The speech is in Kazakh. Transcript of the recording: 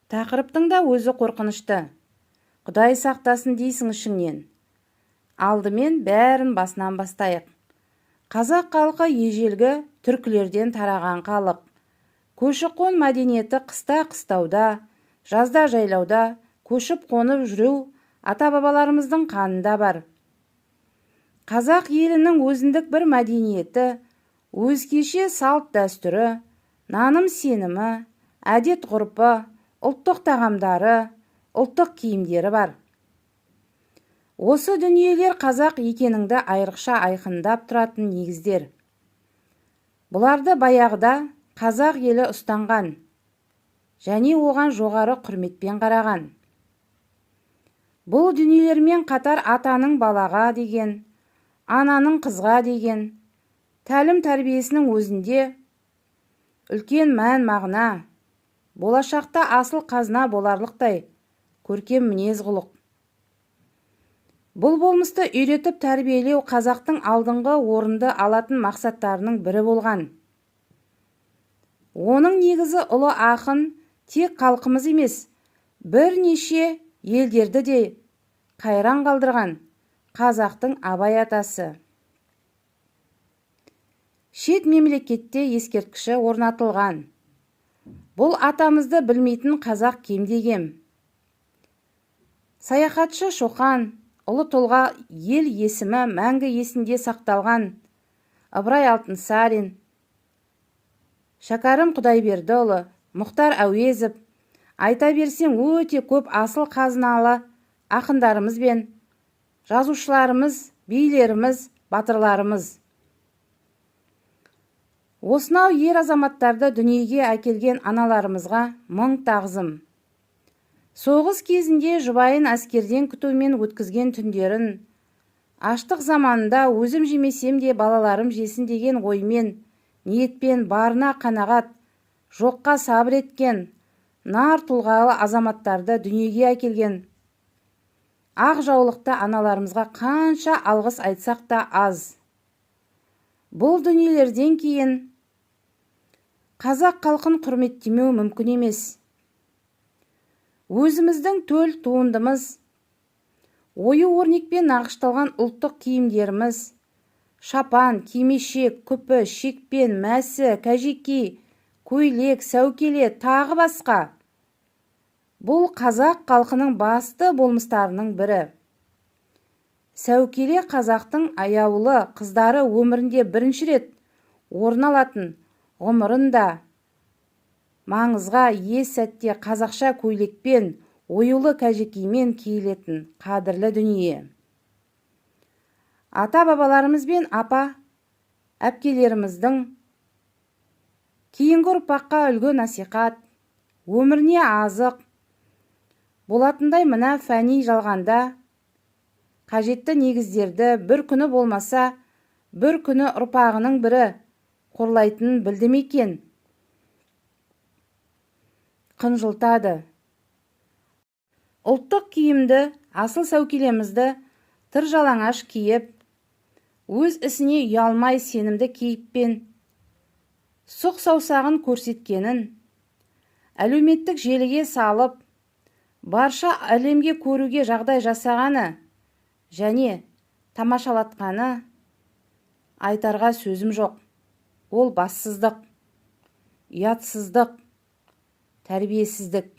Тақырыптың да өзі қорқынышты. Құдай сақтасын дейсің ішіңнен. Алдымен бәрін басынан бастайық. Қазақ халқы ежелгі түркілерден тараған халық. Көші-қон мәдениеті қыста-қыстауда, жазда жайлауда көшіп-қонып жүру ата-бабаларымыздың қанында бар. Қазақ елінің өзіндік бір мәдениеті, өзгеше салт-дәстүрі, наным-сенімі, әдет-ғұрпы, ұлттық тағамдары, ұлттық киімдері бар. Осы дүниелер қазақ екеніңді айрықша айқындап тұратын негіздер. Бұларды баяғыда қазақ елі ұстанған және оған жоғары құрметпен қараған. Бұл дүниелермен қатар атаның балаға деген, ананың қызға деген тәлім-тәрбиесінің өзінде үлкен мән мағына, болашақта асыл қазына боларлықтай көркем мінез-құлық. Бұл болмысты үйретіп тәрбиелеу қазақтың алдыңғы орынды алатын мақсаттарының бірі болған. Оның негізі ұлы ақын тек халқымыз емес, бірнеше елдерді де қайран қалдырған қазақтың Абай атасы. Шет мемлекетте ескерткіші орнатылған. Бұл атамызды білмейтін қазақ кем-де-кем. Саяхатшы Шоқан, ұлы тұлға ел есімі мәңгі есінде сақталған. Ыбырай Алтынсарин, Шәкәрім Құдайбердіұлы, Мұхтар Әуезов, айта берсең өте көп асыл қазыналы ақындарымыз бен жазушыларымыз, билеріміз, батырларымыз. Осынау ер азаматтарды дүниеге әкелген аналарымызға мың тағзым. Соғыс кезінде жұбайын әскерден күтумен өткізген түндерін, аштық заманында өзім жемесем де балаларым жесін деген оймен, ниетпен барына қанағат, жоққа сабыр еткен, нар тұлғалы азаматтарды дүниеге әкелген ақ жаулықты аналарымызға қанша алғыс айтсақ та аз. Бұл дүниелерден кейін қазақ халқын құрметтемеу мүмкін емес. Өзіміздің төл туындымыз, ою-өрнекпен нақышталған ұлттық киімдеріміз, шапан, кимешек, күпі, шекпен, мәсі, кәжеки, көйлек, сәукеле, тағы басқа. Бұл қазақ халқының басты болмыстарының бірі. Сәукеле қазақтың аяулы қыздары өмірінде бірінші рет орын алатын, ғұмырында маңызға ес сәтте қазақша көйлекпен, оюлы кәжекеймен киілетін қадірлі дүние. Ата-бабаларымыз бен апа-әпкелеріміздің кейінгі ұрпаққа үлгі насихат, өміріне азық болатындай мына фәни жалғанда қажетті негіздерді бір күні болмаса, бір күні ұрпағының бірі қорлайтынын білді ме екен? Қынжылтады. Ұлттық киімді, асыл сәукелемізді тыр жалаңаш киіп, өз ісіне ұялмай сенімді кейіппен сұқ саусағын көрсеткенін, әлеуметтік желіге салып, барша әлемге көруге жағдай жасағаны және тамашалатқаны айтарға сөзім жоқ. Ол бассыздық, ұятсыздық, тәрбиесіздік.